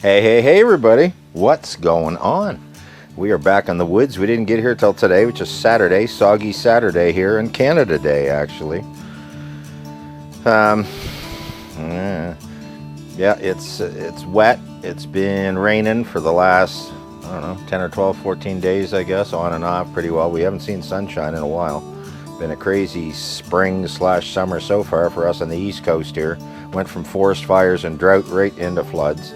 Hey everybody, what's going on? We are back on the woods. We didn't get here till today, which is Saturday, soggy Saturday here in Canada Day, actually. Yeah, it's wet. It's been raining for the last, I don't know, 10 or 12, 14 days, I guess, on and off pretty well. We haven't seen sunshine in a while. Been a crazy spring slash summer so far for us on the East Coast here. Went from forest fires and drought right into floods.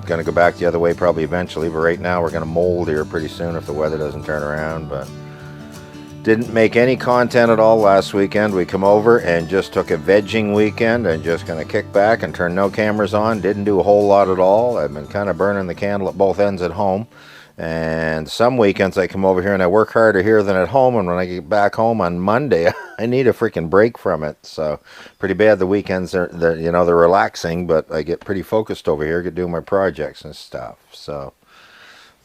Going to go back the other way probably eventually, but right now we're going to mold here pretty soon if the weather doesn't turn around. But didn't make any content at all last weekend. We come over and just took a vegging weekend and just going to kick back and turn no cameras on. Didn't do a whole lot at all. I've been kind of burning the candle at both ends at home. And some weekends I come over here and I work harder here than at home, and when I get back home on Monday I need a freaking break from it. So pretty bad. The weekends they're relaxing, but I get pretty focused over here, get doing my projects and stuff. So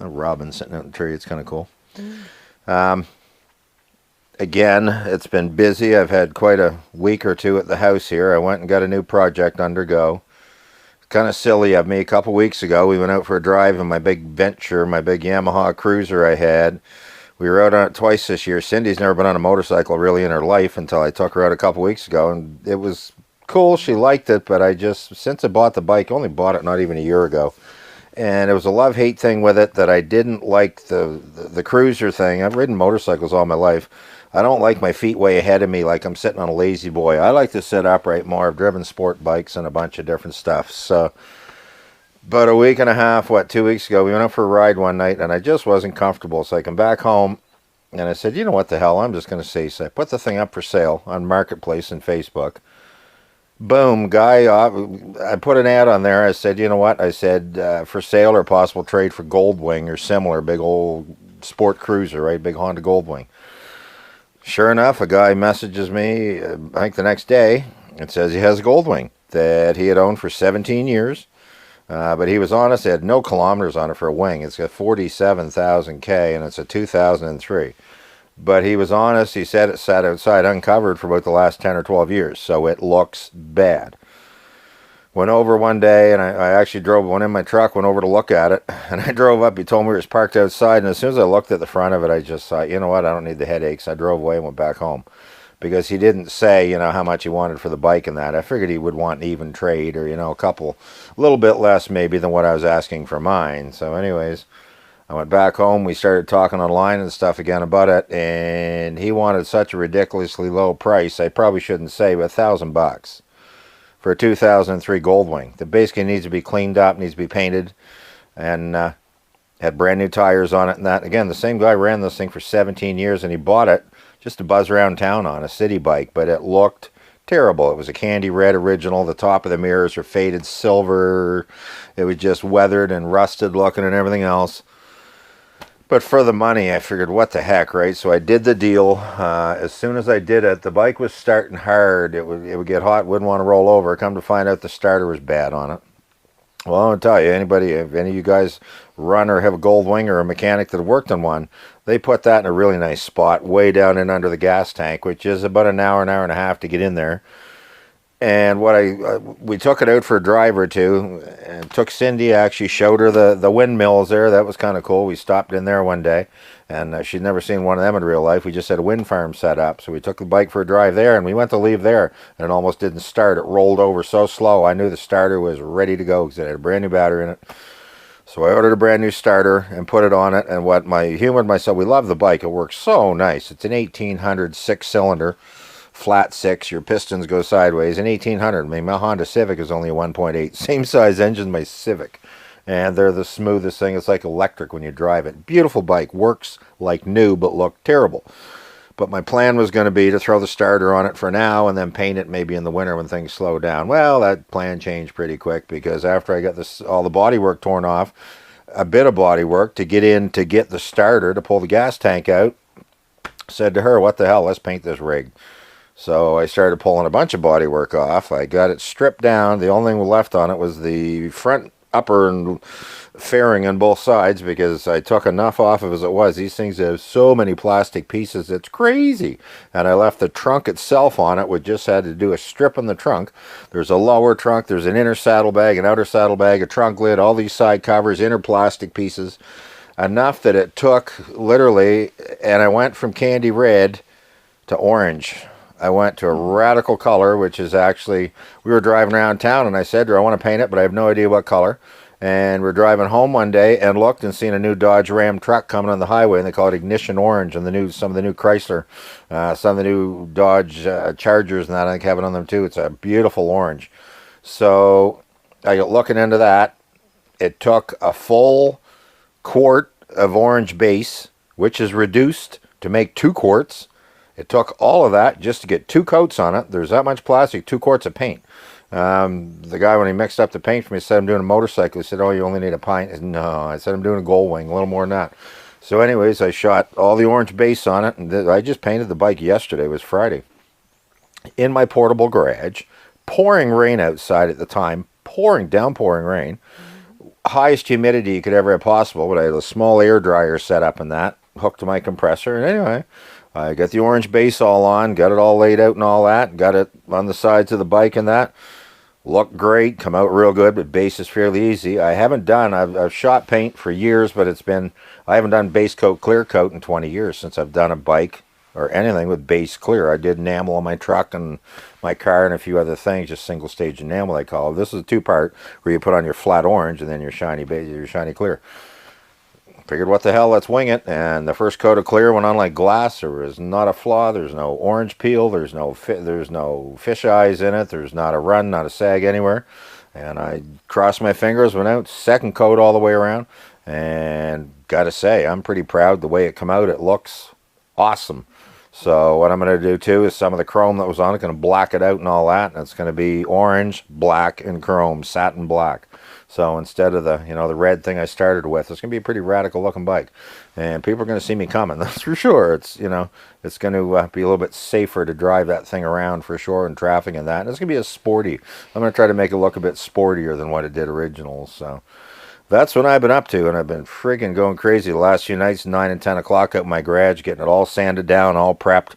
a robin sitting out in the tree, it's kind of cool. Again, it's been busy. I've had quite a week or two at the house here. I went and got a new project undergo. Kind of silly of me. A couple weeks ago we went out for a drive in my big venture, my big Yamaha cruiser I had. We were out on it twice this year. Cindy's never been on a motorcycle really in her life until I took her out a couple weeks ago, and it was cool. She liked it, but I just, since I bought the bike, only bought it not even a year ago, and it was a love-hate thing with it that I didn't like the cruiser thing. I've ridden motorcycles all my life. I don't like my feet way ahead of me like I'm sitting on a lazy boy. I like to sit upright more. I've driven sport bikes and a bunch of different stuff. So, about a week and a half, 2 weeks ago, we went out for a ride one night and I just wasn't comfortable. So I come back home and I said, you know what the hell, I'm just going to say so. I put the thing up for sale on Marketplace and Facebook. Boom, guy, I put an ad on there. I said, you know what? I said, for sale or possible trade for Goldwing or similar, big old sport cruiser, right? Big Honda Goldwing. Sure enough, a guy messages me, I think the next day, and says he has a Goldwing that he had owned for 17 years. But he was honest, he had no kilometers on it for a wing. It's got 47,000 K and it's a 2003. But he was honest, he said it sat outside uncovered for about the last 10 or 12 years, so it looks bad. Went over one day, and I actually went in my truck, went over to look at it, and I drove up. He told me it was parked outside, and as soon as I looked at the front of it, I just thought, you know what, I don't need the headaches. I drove away and went back home, because he didn't say, how much he wanted for the bike and that. I figured he would want an even trade, or, a little bit less maybe than what I was asking for mine. So anyways, I went back home. We started talking online and stuff again about it, and he wanted such a ridiculously low price. I probably shouldn't say, but $1,000 for a 2003 Goldwing that basically needs to be cleaned up, needs to be painted, and had brand new tires on it and that. Again, the same guy ran this thing for 17 years, and he bought it just to buzz around town on, a city bike, but it looked terrible. It was a candy red original. The top of the mirrors were faded silver. It was just weathered and rusted looking and everything else. But for the money, I figured, what the heck, right? So I did the deal. As soon as I did it, the bike was starting hard. It would get hot, wouldn't want to roll over. Come to find out the starter was bad on it. Well, I'm going to tell you, if any of you guys run or have a Goldwing or a mechanic that worked on one, they put that in a really nice spot, way down in under the gas tank, which is about an hour and a half to get in there. And we took it out for a drive or two, and took Cindy, actually showed her the windmills there. That was kind of cool. We stopped in there one day, and she'd never seen one of them in real life. We just had a wind farm set up, so we took the bike for a drive there, and we went to leave there, and it almost didn't start. It rolled over so slow, I knew the starter was ready to go because it had a brand new battery in it. So I ordered a brand new starter and put it on it, and humored myself, we love the bike. It works so nice. It's an 1800 six-cylinder. Flat six, your pistons go sideways, an 1800. My Honda Civic is only a 1.8, same size engine as my Civic, and they're the smoothest thing. It's like electric when you drive it. Beautiful bike, works like new, but looked terrible. But my plan was going to be to throw the starter on it for now and then paint it maybe in the winter when things slow down. Well, that plan changed pretty quick, because after I got all the bodywork torn off, a bit of bodywork to get the starter to pull the gas tank out, said to her, what the hell, let's paint this rig. So I started pulling a bunch of bodywork off. I got it stripped down. The only thing left on it was the front upper and fairing on both sides because I took enough off of as it was. These things have so many plastic pieces, it's crazy. And I left the trunk itself on it. We just had to do a strip on the trunk. There's a lower trunk, there's an inner saddlebag, an outer saddlebag, a trunk lid, all these side covers, inner plastic pieces. Enough that it took literally, and I went from candy red to orange. I went to a radical color, which is actually, we were driving around town and I said to her, I want to paint it, but I have no idea what color. And we're driving home one day and looked and seen a new Dodge Ram truck coming on the highway, and they call it Ignition Orange, and some of the new Chrysler, some of the new Dodge Chargers and that, I think have it on them too. It's a beautiful orange. So I got looking into that. It took a full quart of orange base, which is reduced to make 2 quarts. It took all of that just to get 2 coats on it. There's that much plastic, 2 quarts of paint. The guy, when he mixed up the paint for me, said I'm doing a motorcycle. He said, oh, you only need a pint. I said, no, I said I'm doing a Gold Wing, a little more than that. So anyways, I shot all the orange base on it, and I just painted the bike yesterday. It was Friday. In my portable garage, pouring rain outside at the time, downpouring rain. Highest humidity you could ever have possible, but I had a small air dryer set up in that, hooked to my compressor, and anyway, I got the orange base all on, got it all laid out and all that, got it on the sides of the bike and that. Looked great, come out real good, but base is fairly easy. I haven't done, I've shot paint for years, but I haven't done base coat, clear coat in 20 years since I've done a bike or anything with base clear. I did enamel on my truck and my car and a few other things, just single stage enamel they call it. This is a 2-part where you put on your flat orange and then your shiny base, your shiny clear. Figured what the hell, let's wing it. And the first coat of clear went on like glass. There was not a flaw, there's no orange peel, there's no fish eyes in it, there's not a run, not a sag anywhere. And I crossed my fingers, went out, second coat all the way around, and gotta say, I'm pretty proud the way it come out. It looks awesome. So what I'm going to do too is some of the chrome that was on it, going to black it out and all that, and it's going to be orange, black, and chrome, satin black. So instead of the the red thing I started with, it's going to be a pretty radical looking bike, and people are going to see me coming. That's for sure. It's it's going to be a little bit safer to drive that thing around for sure in traffic and that. And it's going to be a sporty. I'm going to try to make it look a bit sportier than what it did original. So that's what I've been up to, and I've been freaking going crazy the last few nights, 9 and 10 o'clock out in my garage, getting it all sanded down, all prepped.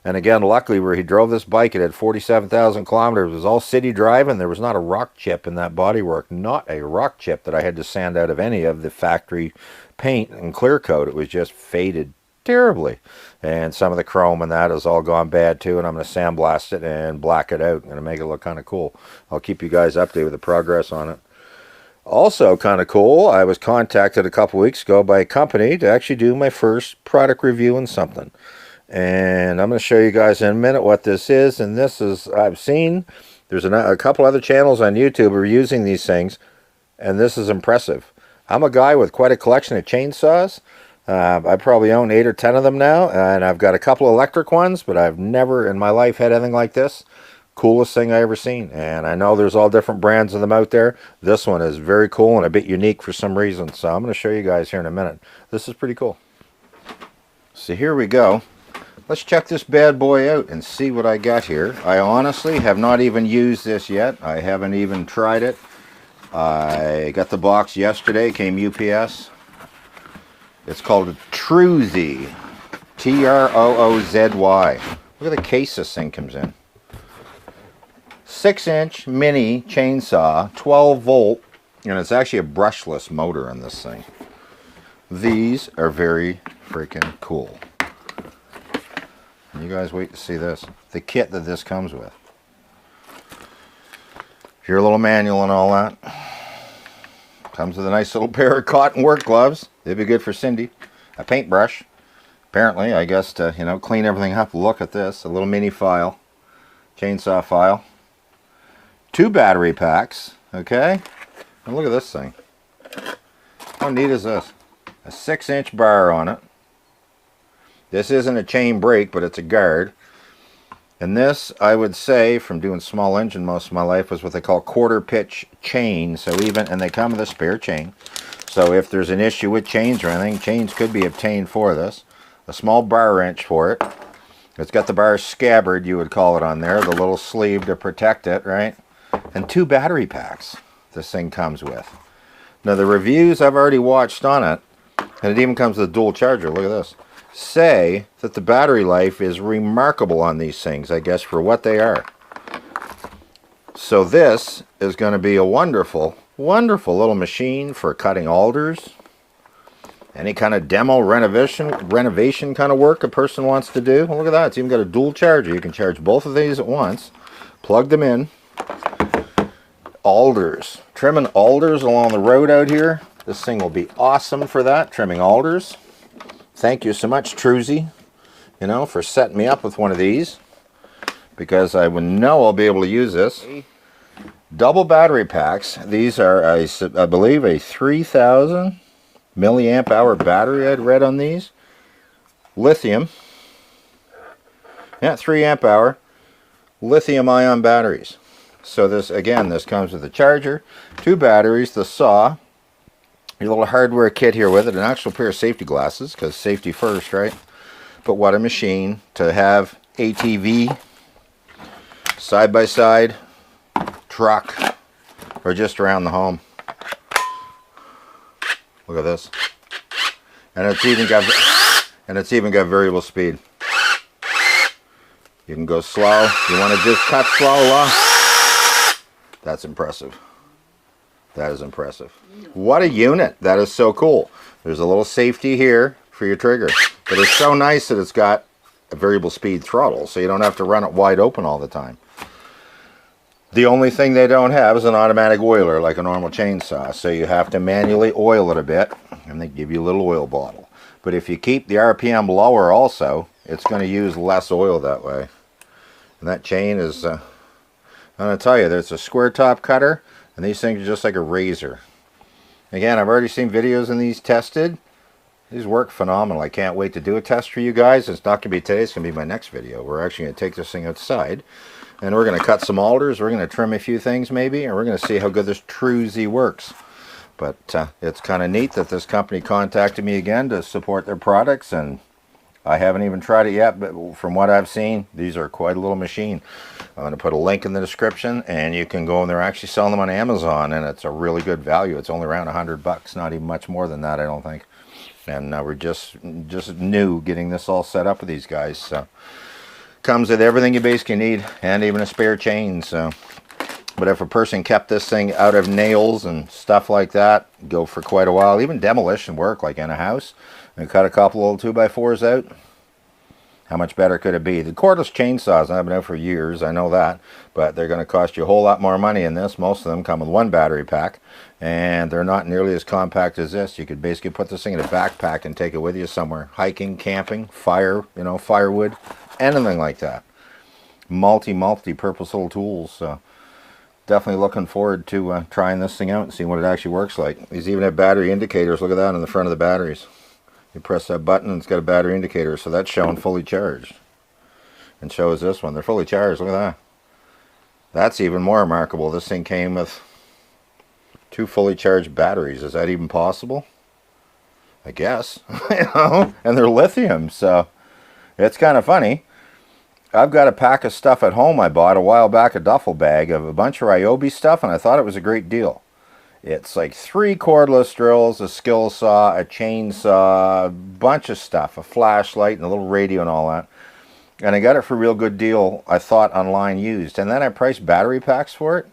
And again, luckily, where he drove this bike, it had 47,000 kilometers. It was all city driving. There was not a rock chip in that bodywork. Not a rock chip that I had to sand out of any of the factory paint and clear coat. It was just faded terribly. And some of the chrome and that has all gone bad too. And I'm going to sandblast it and black it out. I'm going to make it look kind of cool. I'll keep you guys updated with the progress on it. Also kind of cool, I was contacted a couple weeks ago by a company to actually do my first product review on something. And I'm going to show you guys in a minute what this is. And this is, I've seen, there's a couple other channels on YouTube who are using these things, and this is impressive. I'm a guy with quite a collection of chainsaws. I probably own 8 or 10 of them now, and I've got a couple electric ones, but I've never in my life had anything like this. Coolest thing I ever seen. And I know there's all different brands of them out there. This one is very cool and a bit unique for some reason. So I'm going to show you guys here in a minute. This is pretty cool. So here we go. Let's check this bad boy out and see what I got here. I honestly have not even used this yet. I haven't even tried it. I got the box yesterday, came UPS. It's called a Troozy. T-R-O-O-Z-Y. Look at the case this thing comes in. 6-inch mini chainsaw, 12 volt, and it's actually a brushless motor on this thing. These are very freaking cool. And you guys wait to see this. The kit that this comes with. Your little manual and all that. Comes with a nice little pair of cotton work gloves. They'd be good for Cindy. A paintbrush. Apparently, I guess to, clean everything up. Look at this. A little mini file. Chainsaw file. 2 battery packs. Okay. And look at this thing. How neat is this? A 6-inch bar on it. This isn't a chain brake, but it's a guard. And this, I would say, from doing small engine most of my life, was what they call quarter pitch chain. So and they come with a spare chain. So if there's an issue with chains or anything, chains could be obtained for this. A small bar wrench for it. It's got the bar scabbard, you would call it on there. The little sleeve to protect it, right? And 2 battery packs this thing comes with. Now the reviews I've already watched on it, and it even comes with a dual charger, look at this, say that the battery life is remarkable on these things, I guess, for what they are. So this is going to be a wonderful, wonderful little machine for cutting alders. Any kind of demo renovation kind of work a person wants to do. Well, look at that. It's even got a dual charger. You can charge both of these at once. Plug them in. Alders. Trimming alders along the road out here. This thing will be awesome for that. Trimming alders. Thank you so much, Truzy, you know, for setting me up with one of these. Because I would know I'll be able to use this. Double battery packs. These are, I believe, a 3,000 milliamp hour battery I'd read on these. Lithium. Yeah, 3 amp hour. Lithium ion batteries. So this, again, this comes with a charger, 2 batteries, the saw, your little hardware kit here with it, an actual pair of safety glasses, because safety first, right? But what a machine to have ATV, side-by-side, truck, or just around the home. Look at this. And it's even got variable speed. You can go slow. You want to just cut slow along. That's impressive. That is impressive. What a unit. That is so cool. There's a little safety here for your trigger. But it's so nice that it's got a variable speed throttle, so you don't have to run it wide open all the time. The only thing they don't have is an automatic oiler like a normal chainsaw, so you have to manually oil it a bit, and they give you a little oil bottle. But if you keep the RPM lower also, it's going to use less oil that way. And that chain is, I'm going to tell you, there's a square top cutter, and these things are just like a razor. Again, I've already seen videos in these tested. These work phenomenal. I can't wait to do a test for you guys. It's not going to be today, it's going to be my next video. We're actually going to take this thing outside, and we're going to cut some alders, we're going to trim a few things maybe, and we're going to see how good this Truzy works. But it's kind of neat that this company contacted me again to support their products, and I haven't even tried it yet, but from what I've seen, these are quite a little machine. I'm going to put a link in the description, and you can go, and they're actually selling them on Amazon, and it's a really good value. It's only around $100, not even much more than that, I don't think. And we're just new getting this all set up with these guys. So comes with everything you basically need, and even a spare chain. So, but if a person kept this thing out of nails and stuff like that, go for quite a while. Even demolition work, like in a house, and cut a couple little 2x4s out. How much better could it be? The cordless chainsaws, I've been out for years, I know that, but they're going to cost you a whole lot more money than this. Most of them come with 1 battery pack, and they're not nearly as compact as this. You could basically put this thing in a backpack and take it with you somewhere. Hiking, camping, fire, you know, firewood, anything like that. Multi-purpose little tools. So definitely looking forward to trying this thing out and seeing what it actually works like. These even have battery indicators. Look at that on the front of the batteries. You press that button and it's got a battery indicator, so that's showing fully charged. And shows this one. They're fully charged. Look at that. That's even more remarkable. This thing came with 2 fully charged batteries. Is that even possible? I guess. You know? And they're lithium, so it's kind of funny. I've got a pack of stuff at home I bought a while back, a duffel bag of a bunch of Ryobi stuff, and I thought it was a great deal. It's like 3 cordless drills, a skill saw, a chainsaw, a bunch of stuff, a flashlight and a little radio and all that. And I got it for a real good deal, I thought, online used. And then I priced battery packs for it.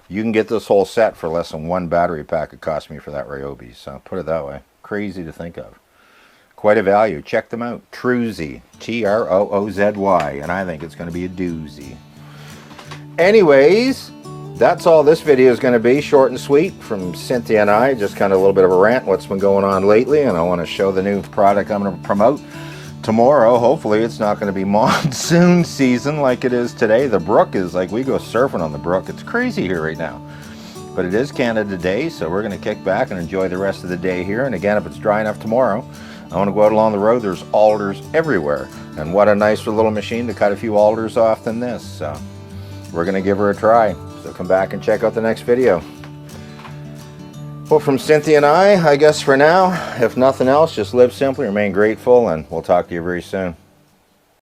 You can get this whole set for less than 1 battery pack it cost me for that Ryobi. So put it that way. Crazy to think of. Quite a value. Check them out. Truzy. T-R-O-O-Z-Y. And I think it's going to be a doozy. Anyways, that's all this video is going to be. Short and sweet from Cynthia and I. Just kind of a little bit of a rant. What's been going on lately. And I want to show the new product I'm going to promote. Tomorrow, hopefully, it's not going to be monsoon season like it is today. The brook is like, we go surfing on the brook. It's crazy here right now. But it is Canada Day, so we're going to kick back and enjoy the rest of the day here. And again, if it's dry enough tomorrow, I want to go out along the road. There's alders everywhere. And what a nicer little machine to cut a few alders off than this. So we're going to give her a try. So come back and check out the next video. Well, from Cynthia and I guess for now, if nothing else, just live simply, remain grateful, and we'll talk to you very soon.